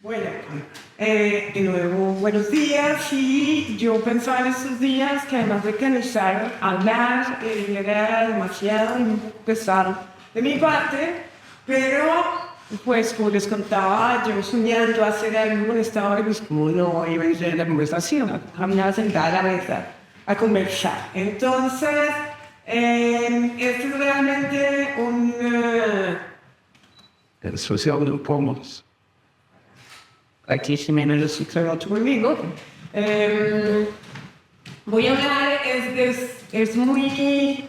Bueno, de nuevo, buenos días. Y yo pensaba en estos días que además de canalizar, hablar era demasiado y un poco pesado de mi parte, pero pues como les contaba, yo soñando hacer algo en estado de como no iba a ser la conversación, a mí me sentada a la mesa a conversar. Entonces, este es realmente un social de pomos. Aquí se me lo sucedió conmigo. Voy a hablar, es muy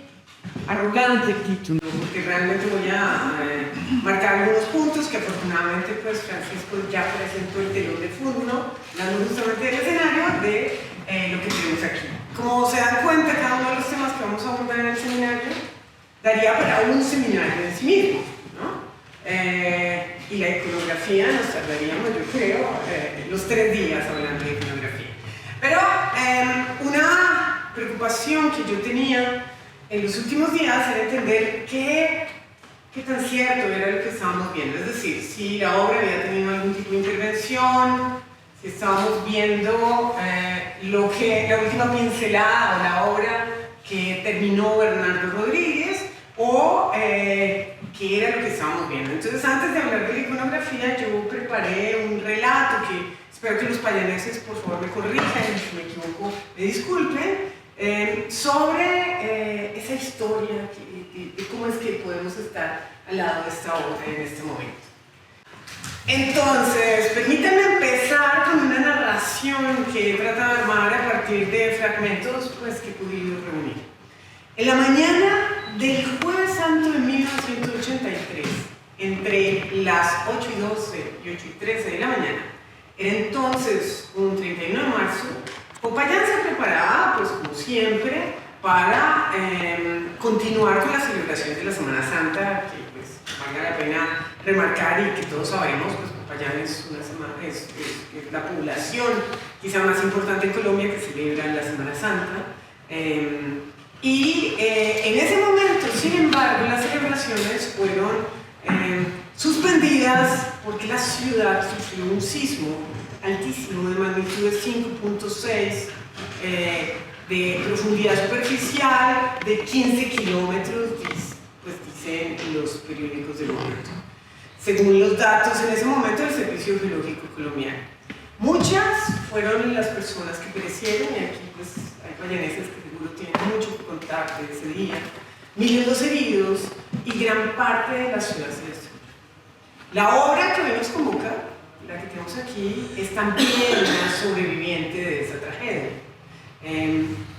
arrogante el título, porque realmente voy a marcar algunos puntos que afortunadamente pues Francisco ya presentó el telón de fondo, dando justamente el escenario de lo que tenemos aquí. Como se dan cuenta, cada uno de los temas que vamos a abordar en el seminario daría para un seminario en sí mismo, ¿no? Y la iconografía nos tardaríamos, yo creo, los 3 días hablando de iconografía. Pero una preocupación que yo tenía en los últimos días era entender qué tan cierto era lo que estábamos viendo. Es decir, si la obra había tenido algún tipo de intervención, si estábamos viendo la última pincelada o la obra que terminó Bernardo Rodríguez, o qué era lo que estábamos viendo. Entonces, antes de hablar de la iconografía, yo preparé un relato que espero que los payaneses por favor me corrijan, y si me equivoco me disculpen, sobre esa historia de cómo es que podemos estar al lado de esta obra en este momento. Entonces, permítanme empezar con una narración que he tratado de armar a partir de fragmentos pues, que he podido reunir. En la mañana del Jueves Santo de 1983, entre las 8:12 y 8:13 de la mañana, era entonces un 31 de marzo, Popayán se preparaba, pues como siempre, para continuar con las celebraciones de la Semana Santa, que pues valga la pena remarcar y que todos sabemos, pues Popayán es la población quizá más importante en Colombia que celebra la Semana Santa. Y en ese momento, sin embargo, las celebraciones fueron suspendidas porque la ciudad sufrió un sismo altísimo de magnitud de 5.6 de profundidad superficial de 15 kilómetros, pues dicen los periódicos del momento, según los datos en ese momento del Servicio Geológico Colombiano. Muchas fueron las personas que perecieron, y aquí pues hay payaneses que seguro tienen mucho que contar de ese día, miles los heridos y gran parte de la ciudad se destruyó. La obra que hoy nos convoca, la que tenemos aquí, es también una sobreviviente de esa tragedia.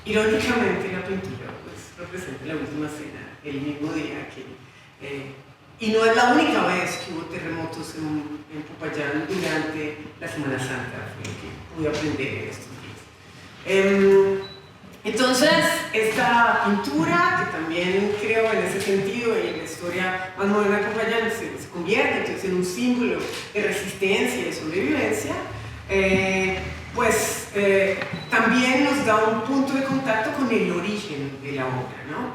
Irónicamente, la pintura pues, representa la última cena, el mismo día y no es la única vez que hubo terremotos en Popayán durante la Semana Santa, fue lo que pude aprender en estos días. Entonces, esta pintura, que también creo en ese sentido y en la historia más moderna de Popayán, se convierte entonces en un símbolo de resistencia y de sobrevivencia, también nos da un punto de contacto con el origen de la obra, ¿no?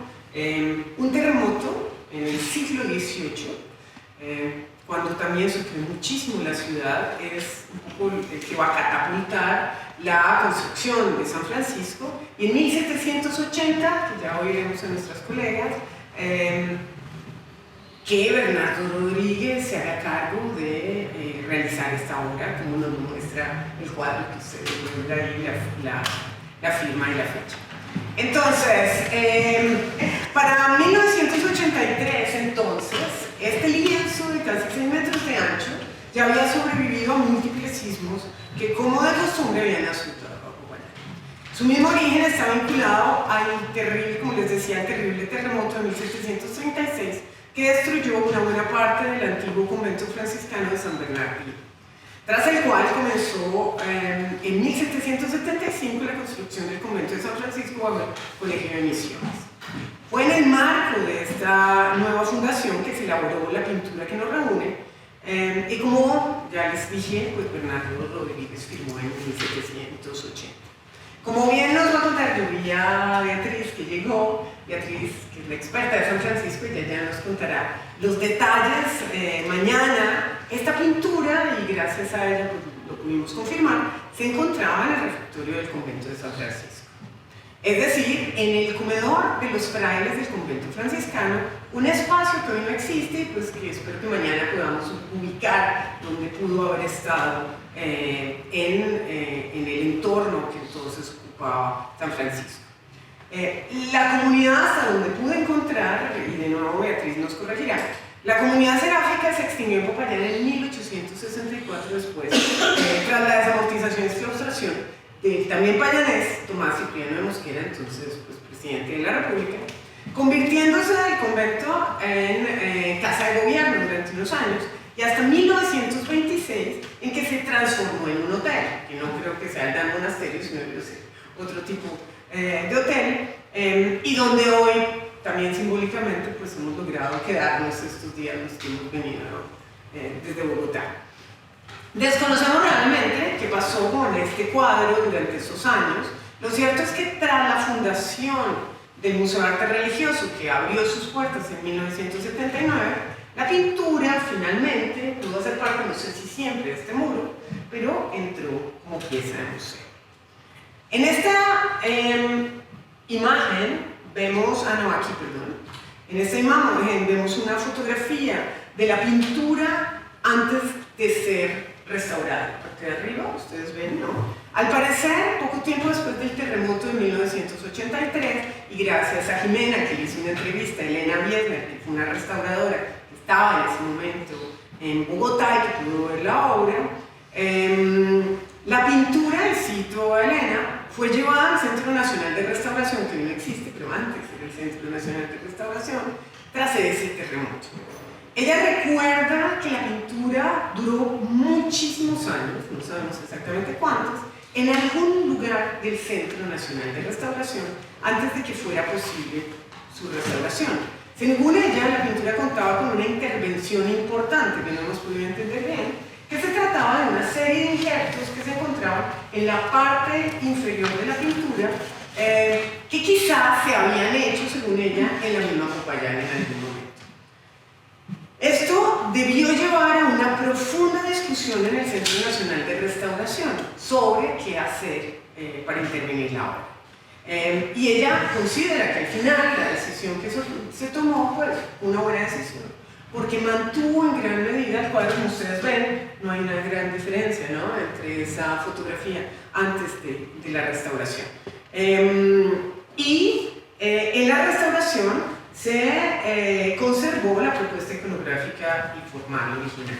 Un terremoto en el siglo XVIII, cuando también sufrió muchísimo la ciudad, es un poco el que va a catapultar la construcción de San Francisco, y en 1780, que ya oiremos a nuestras colegas, que Bernardo Rodríguez se haga cargo de realizar esta obra, como nos muestra el cuadro que ustedes pueden ver ahí, la firma y la fecha. Entonces, para 1983, entonces, este lienzo de casi 6 metros de ancho ya había sobrevivido a múltiples sismos que, como de costumbre, habían azotado a Popayán. Su mismo origen está vinculado al terrible, como les decía, el terrible terremoto de 1736 que destruyó una buena parte del antiguo convento franciscano de San Bernardino, tras el cual comenzó en 1775 la construcción del convento de San Francisco bajo el Colegio de Misiones. Fue en el marco de esta nueva fundación que se elaboró la pintura que nos reúne, y como ya les dije, pues Bernardo Rodríguez firmó en 1780. Como bien nos va a contar, yo vi a Beatriz que llegó, Beatriz, que es la experta de San Francisco, y ella nos contará los detalles mañana. Esta pintura, y gracias a ella pues, lo pudimos confirmar, se encontraba en el refectorio del convento de San Francisco. Es decir, en el comedor de los frailes del convento franciscano, un espacio que hoy no existe y pues que espero que mañana podamos ubicar donde pudo haber estado en el entorno que entonces ocupaba San Francisco. La comunidad, hasta donde pude encontrar, y de nuevo Beatriz nos corregirá, la comunidad seráfica se extinguió en Popayán en 1864 después, tras la desamortización y claustración del también payanés Tomás Cipriano de Mosquera, entonces pues, presidente de la República, convirtiéndose el convento en casa de gobierno durante unos años, y hasta 1926 en que se transformó en un hotel, que no creo que sea el gran monasterio, sino que sea otro tipo de hotel, y donde hoy también simbólicamente pues hemos logrado quedarnos estos días los que hemos venido desde Bogotá. Desconocemos realmente qué pasó con este cuadro durante esos años. Lo cierto es que tras la fundación del Museo de Arte Religioso, que abrió sus puertas en 1979, la pintura finalmente pudo ser parte, no sé si siempre, de este muro, pero entró como pieza de museo. En esta imagen vemos, en esta imagen vemos una fotografía de la pintura antes de ser restaurada. Parte de arriba, ustedes ven, ¿no? Al parecer, poco tiempo después del terremoto de 1983, y gracias a Jimena, que le hizo una entrevista a Elena Biesner, que fue una restauradora que estaba en ese momento en Bogotá y que pudo ver la obra, la pintura, y cito a Elena, fue llevada al Centro Nacional de Restauración, que no existe, pero antes era el Centro Nacional de Restauración, tras ese terremoto. Ella recuerda que la pintura duró muchísimos años, no sabemos exactamente cuántos, en algún lugar del Centro Nacional de Restauración antes de que fuera posible su restauración. Según ella, la pintura contaba con una intervención importante que no hemos podido entender bien, que se trataba de una serie de injertos que se encontraban en la parte inferior de la pintura, que quizás se habían hecho, según ella, en la misma Popayán en algún momento. Esto debió llevar a una profunda discusión en el Centro Nacional de Restauración sobre qué hacer para intervenir la obra. Y ella considera que al final la decisión que se tomó fue una buena decisión, porque mantuvo en gran medida el cuadro. Como ustedes ven, no hay una gran diferencia, ¿no?, entre esa fotografía antes de la restauración. En la restauración se conservó la propuesta iconográfica y formal original.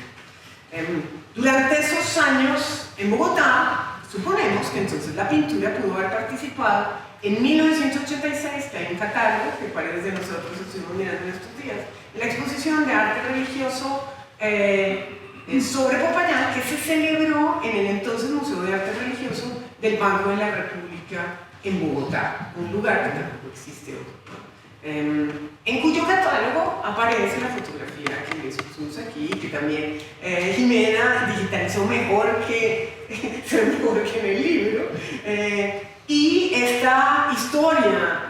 Durante esos años en Bogotá, suponemos que entonces la pintura pudo haber participado en 1986, que hay un catálogo que varios de nosotros estuvimos mirando en estos días, en la exposición de arte religioso sobre Popayán, que se celebró en el entonces Museo de Arte Religioso del Banco de la República en Bogotá, un lugar que tampoco existe hoy. En cuyo catálogo aparece la fotografía que les pusimos aquí, que también Jimena digitalizó mejor que en el libro, y esta historia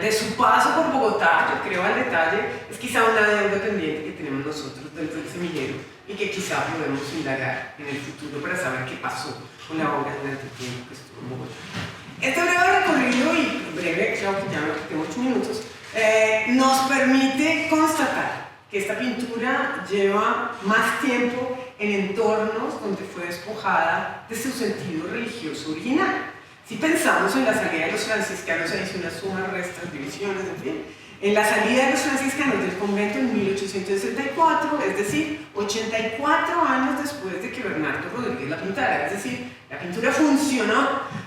de su paso por Bogotá, yo creo al detalle, es quizá una deuda pendiente que tenemos nosotros dentro del semillero y que quizá podemos indagar en el futuro para saber qué pasó con la obra durante el tiempo que estuvo en Bogotá. Este breve recorrido, y breve, creo que ya me quedé 8 minutos, nos permite constatar que esta pintura lleva más tiempo en entornos donde fue despojada de su sentido religioso original. Si pensamos en la salida de los franciscanos, ahí hice unas sumas, restas, divisiones, en fin, en la salida de los franciscanos del convento en 1864, es decir, 84 años después de que Bernardo Rodríguez la pintara, es decir, la pintura funcionó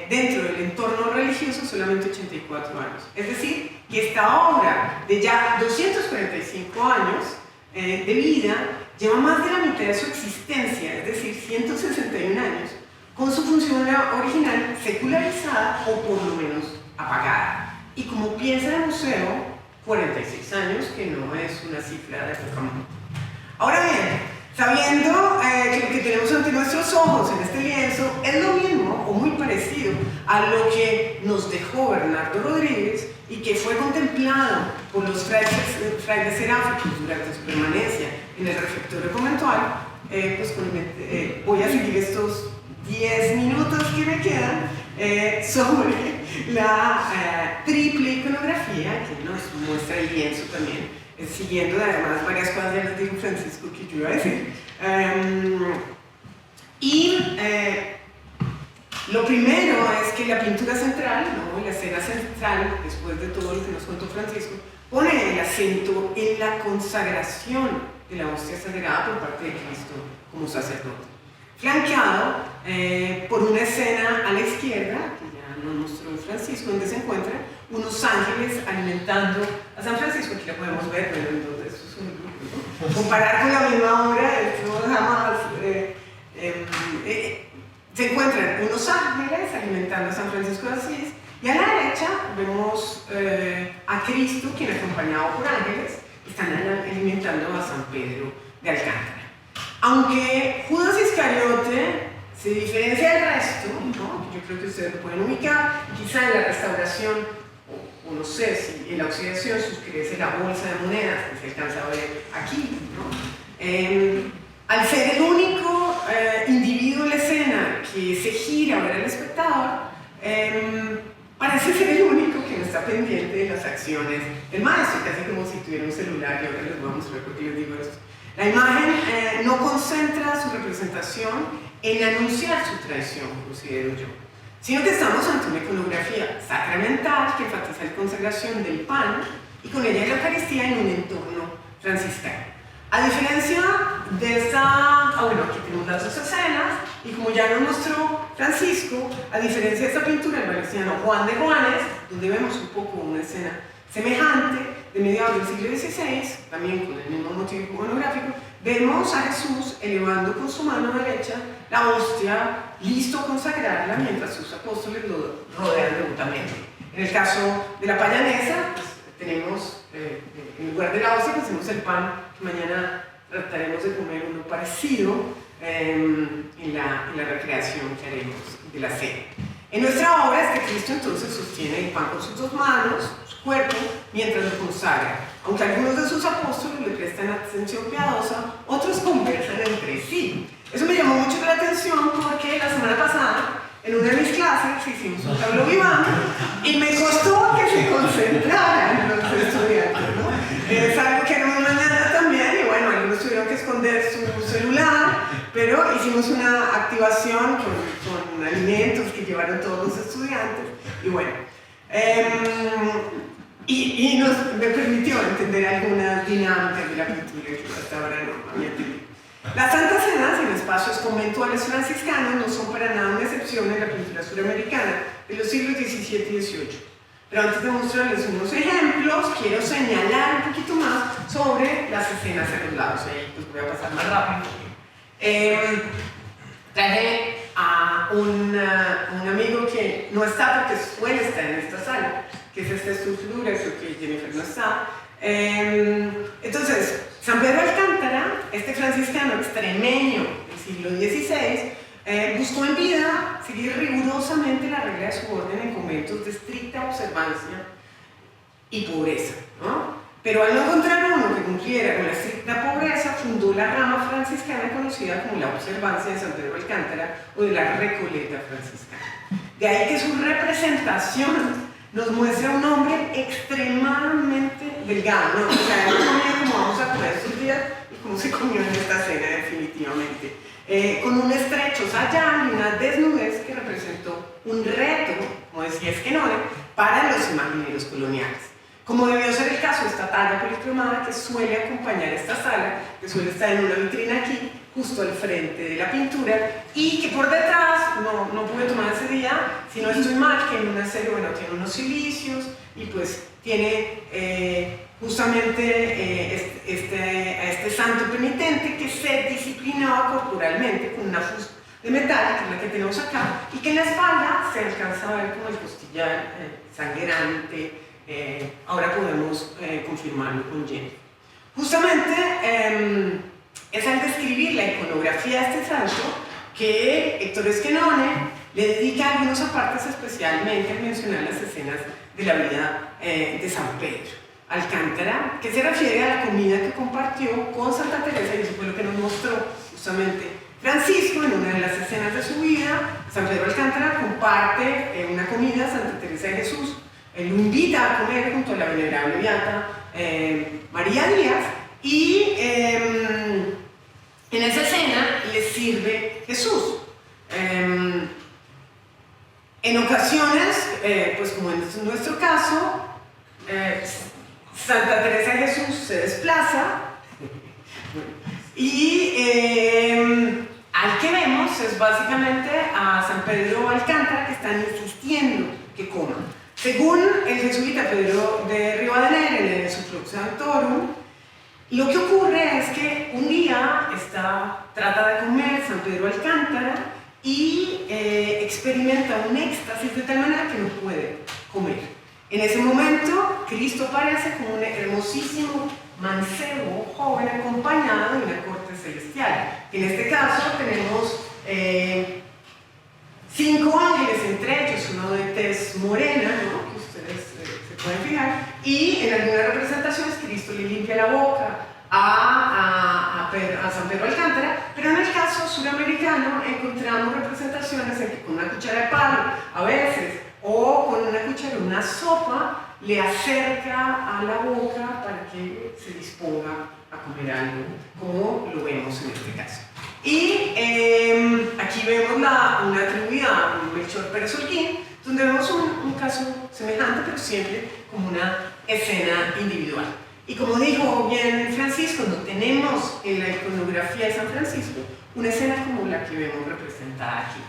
dentro del entorno religioso solamente 84 años. Es decir, que esta obra de ya 245 años de vida lleva más de la mitad de su existencia, es decir, 161 años, con su función original secularizada o por lo menos apagada. Y como pieza de museo, 46 años, que no es una cifra de poca monta. Ahora bien, sabiendo que lo que tenemos ante nuestros ojos en este lienzo es lo mismo o muy parecido a a lo que nos dejó Bernardo Rodríguez y que fue contemplado por los frailes seráficos durante su permanencia en el refectorio conventual, pues voy a seguir estos 10 minutos que me quedan sobre la triple iconografía que nos muestra el lienzo también, siguiendo además varias cosas, ya les dijo Francisco que yo iba a decir. Lo primero es que la pintura central, ¿no? La escena central, después de todo lo que nos contó Francisco, pone el acento en la consagración de la hostia sagrada por parte de Cristo como sacerdote, flanqueado por una escena a la izquierda, que ya nos mostró Francisco, donde se encuentran unos ángeles alimentando a San Francisco. Aquí la podemos ver, pero en donde esto es un grupo, ¿no? Comparar con la misma obra, esto jamás... se encuentran unos ángeles alimentando a San Francisco de Asís, y a la derecha vemos a Cristo, quien acompañado por ángeles están alimentando a San Pedro de Alcántara. Aunque Judas Iscariote se diferencia del resto, ¿no? Yo creo que ustedes lo pueden ubicar, quizá en la restauración, o no sé si en la oxidación suscrece la bolsa de monedas que se alcanza a ver aquí, ¿no? Al ser el único individuo en la escena que se gira a ver al espectador, parece ser el único que no está pendiente de las acciones del maestro, casi como si tuviera un celular, y ahora les voy a mostrar por qué les digo esto. La imagen no concentra su representación en anunciar su traición, considero yo, sino que estamos ante una iconografía sacramental que enfatiza la consagración del pan y con ella la Eucaristía en un entorno franciscano. A diferencia de esta, bueno, aquí tenemos las dos escenas, y como ya nos mostró Francisco, a diferencia de esta pintura del valenciano Juan de Juanes, donde vemos un poco una escena semejante de mediados del siglo XVI, también con el mismo motivo iconográfico, vemos a Jesús elevando con su mano derecha la hostia, listo a consagrarla, mientras sus apóstoles lo rodean devotamente. En el caso de la payanesa, pues, tenemos, en lugar de la hostia, pues, tenemos el pan, que mañana trataremos de comer uno parecido en la recreación que haremos de la cena. En nuestra obra, Cristo entonces sostiene el pan con sus dos manos, su cuerpo, mientras lo consagra. Aunque algunos de sus apóstoles le prestan atención piadosa, otros conversan entre sí. Eso me llamó mucho la atención porque la semana pasada, en una de mis clases, hicimos un tableau vivant y me costó que se concentraran los estudiantes, ¿no? Es algo que haremos mañana también, y bueno, algunos tuvieron que esconder su celular, pero hicimos una activación con alimentos que llevaron todos los estudiantes, y bueno, me permitió entender algunas dinámicas de la pintura que hasta ahora no había entendido. Las santas cenas en espacios conventuales franciscanos no son para nada una excepción en la pintura suramericana de los siglos XVII y XVIII. Pero antes de mostrarles unos ejemplos, quiero señalar un poquito más sobre las escenas en los lados. Ahí pues voy a pasar más rápido. Traje a un amigo que no está porque suele estar en esta sala, que es esta estructura, creo que Jennifer no está. Entonces, San Pedro Alcántara, este franciscano extremeño del siglo XVI, buscó en vida seguir rigurosamente la regla de su orden en conventos de estricta observancia y pobreza, ¿no? Pero al no encontrar uno que cumpliera con la estricta pobreza, fundó la rama franciscana conocida como la observancia de San Pedro Alcántara o de la Recoleta franciscana. De ahí que su representación nos muestra un hombre extremadamente delgado, ¿no? O sea, no comía como vamos a comer estos días y como se comió en esta cena definitivamente. Con un estrecho sayal y una desnudez que representó un reto, como decía Esquenone, para los imagineros coloniales. Como debió ser el caso de esta talla policromada que suele acompañar esta sala, que suele estar en una vitrina aquí, justo al frente de la pintura, y que por detrás, no pude tomar ese día, si no estoy mal, que en una serie, bueno, tiene unos cilicios, y pues tiene justamente a este santo penitente que se disciplinaba corporalmente con una fusta de metal, que es la que tenemos acá, y que en la espalda se alcanza a ver como el costillar sangrante. Ahora podemos confirmarlo con Jenny. Justamente es al describir la iconografía de este santo que Héctor Esquenone le dedica algunos apartes especialmente al mencionar las escenas de la vida de San Pedro Alcántara, que se refiere a la comida que compartió con Santa Teresa, y eso fue lo que nos mostró justamente Francisco en una de las escenas de su vida. San Pedro Alcántara comparte una comida a Santa Teresa de Jesús, él lo invita a comer junto a la venerable beata María Díaz, y en esa escena le sirve Jesús. En ocasiones, pues como en nuestro caso, Santa Teresa de Jesús se desplaza y al que vemos es básicamente a San Pedro Alcántara, que están insistiendo que coma. Según el jesuita Pedro de Rivadeneira en su Flux Sanctorum, lo que ocurre es que un día trata de comer San Pedro Alcántara y experimenta un éxtasis de tal manera que no puede comer. En ese momento, Cristo aparece como un hermosísimo mancebo joven acompañado de una corte celestial. En este caso tenemos 5 ángeles, entre ellos uno de tez morena, ¿no?, que ustedes se pueden fijar, y en algunas representaciones Cristo le limpia la boca a San Pedro Alcántara, pero en el caso suramericano encontramos representaciones en que con una cuchara de palo, a veces, o con una cuchara, una sopa, le acerca a la boca para que se disponga a comer algo, como lo vemos en este caso. Y aquí vemos una atribuida a Melchor Pérez Holguín, donde vemos un caso semejante, pero siempre como una escena individual. Y como dijo bien Francisco, no tenemos en la iconografía de San Francisco una escena como la que vemos representada aquí.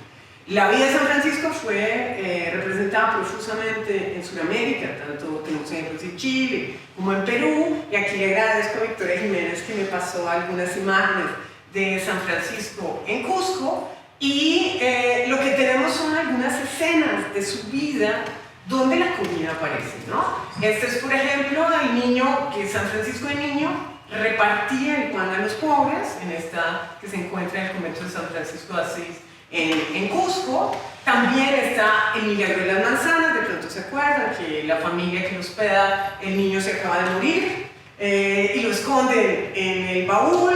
La vida de San Francisco fue representada profusamente en Sudamérica, tanto tenemos ejemplos en Chile como en Perú, y aquí le agradezco a Victoria Jiménez que me pasó algunas imágenes de San Francisco en Cusco, y lo que tenemos son algunas escenas de su vida donde la comida aparece, ¿no? Este es, por ejemplo, el niño, que San Francisco de niño repartía el pan a los pobres, en esta que se encuentra en el convento de San Francisco de Asís en Cusco. También está el milagro de las manzanas, de pronto se acuerdan que la familia que lo hospeda, el niño se acaba de morir y lo esconden en el baúl.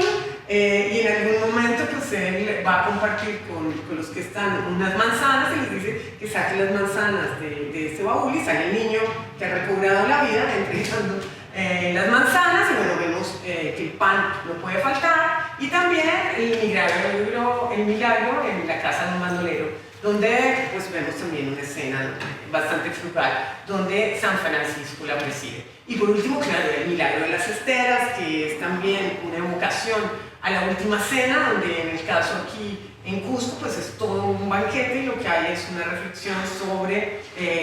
Y en algún momento pues él va a compartir con los que están unas manzanas y les dice que saquen las manzanas de este baúl, y sale el niño que ha recobrado la vida entregando las manzanas, y bueno, vemos que el pan no puede faltar, y también el milagro en la casa de un bandolero, donde pues vemos también una escena bastante frugal donde San Francisco la preside. Y por último, claro, el milagro de las esteras, que es también una evocación a la última cena, donde en el caso aquí en Cusco pues es todo un banquete, y lo que hay es una reflexión sobre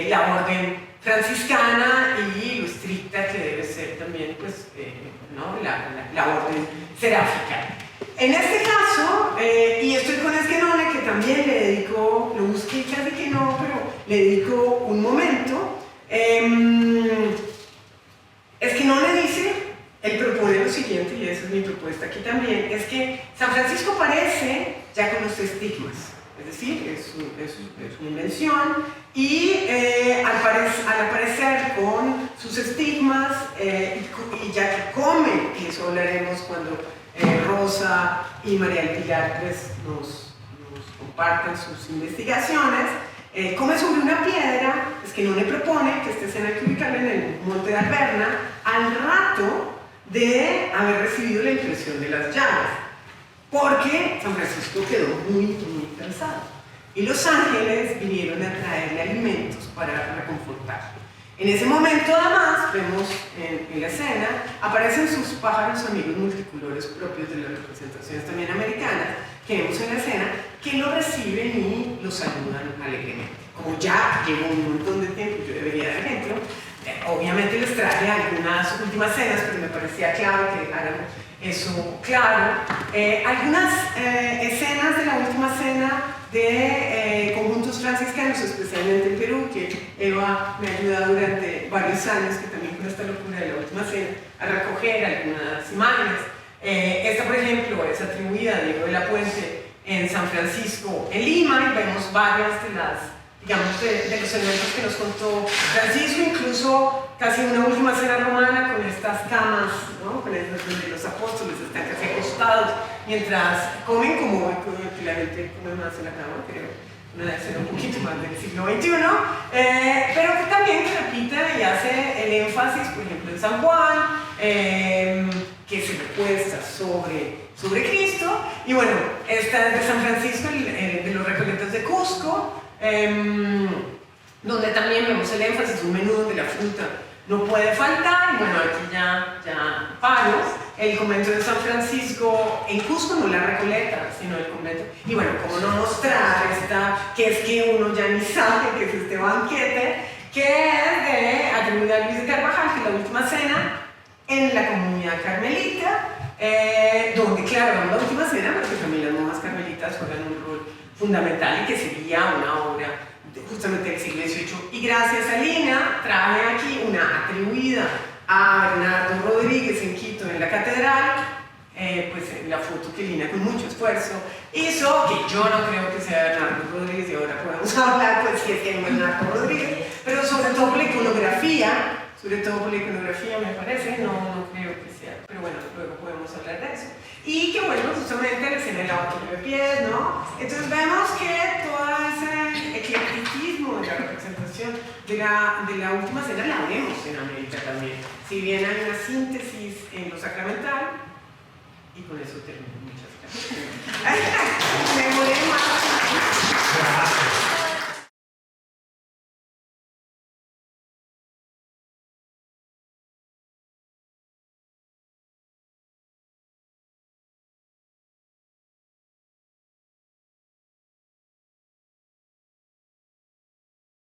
la orden franciscana y lo estricta que debe ser también pues, ¿no?, la orden seráfica. En este caso, y estoy con Esquenone, que también le dedico, lo busqué casi que no, pero le dedico un momento. Esquenone dice, él propone lo siguiente, y esa es mi propuesta aquí también, es que San Francisco aparece ya con los estigmas, es decir, es una invención, y al aparecer con sus estigmas, y ya que come, y eso hablaremos cuando Rosa y María del Pilar pues, nos compartan sus investigaciones, come sobre una piedra. Es que no le propone que esta escena hay que ubicarla en el monte de Alberna al rato de haber recibido la impresión de las llaves, porque San Francisco quedó muy cansado y los ángeles vinieron a traerle alimentos para reconfortarlo. En ese momento, además, vemos en la escena, aparecen sus pájaros amigos multicolores propios de las representaciones también americanas, que vemos en la escena, que lo reciben y lo saludan alegremente. Como ya llevo un montón de tiempo, yo debería dar ejemplo, obviamente les traje algunas últimas cenas, pero me parecía clave que hagan eso claro. Algunas escenas de la última cena de conjuntos franciscanos, especialmente en Perú, que Eva me ha ayudado durante varios años, que también con esta locura de la última cena, a recoger algunas imágenes. Esta, por ejemplo, es atribuida a Diego de la Puente en San Francisco, en Lima, y vemos varias de las, digamos, de los elementos que nos contó Francisco, incluso casi una última cena romana con estas camas, ¿no? Con donde los apóstoles están casi acostados mientras comen, como la gente come más en la cama, creo. Una debe ser un poquito más del siglo XXI, pero que también repite y hace el énfasis, por ejemplo, en San Juan, que se recuesta sobre Cristo. Y bueno, esta es de San Francisco, de los Recoletos de Cusco, donde también vemos el énfasis, un menú donde la fruta no puede faltar. Bueno, aquí ya paro. El convento de San Francisco en Cusco, no la Recoleta, sino el convento. Y bueno, como no mostrar que es que uno ya ni sabe que es este banquete, que es de atribuida a Luis de Carvajal, que es la última cena en la comunidad carmelita, donde, claro, la última cena, porque también las monjas carmelitas juegan un rol fundamental y que sería una obra justamente del siglo XVIII. Y gracias a Lina traje aquí una atribuida a Bernardo Rodríguez en Quito, en la catedral, pues la foto que Lina con mucho esfuerzo hizo, que yo no creo que sea Bernardo Rodríguez, y ahora podemos hablar, pues si es que es Bernardo Rodríguez, pero sobre todo por la iconografía, me parece, no creo que sea, pero bueno, luego podemos hablar de eso. Y que bueno, justamente la escena del lavatorio de pies, ¿no? Entonces vemos que todo ese eclecticismo de la representación de la última cena la vemos en América también. Si bien hay una síntesis en lo sacramental, y con eso termino. Muchas gracias. Me morí más.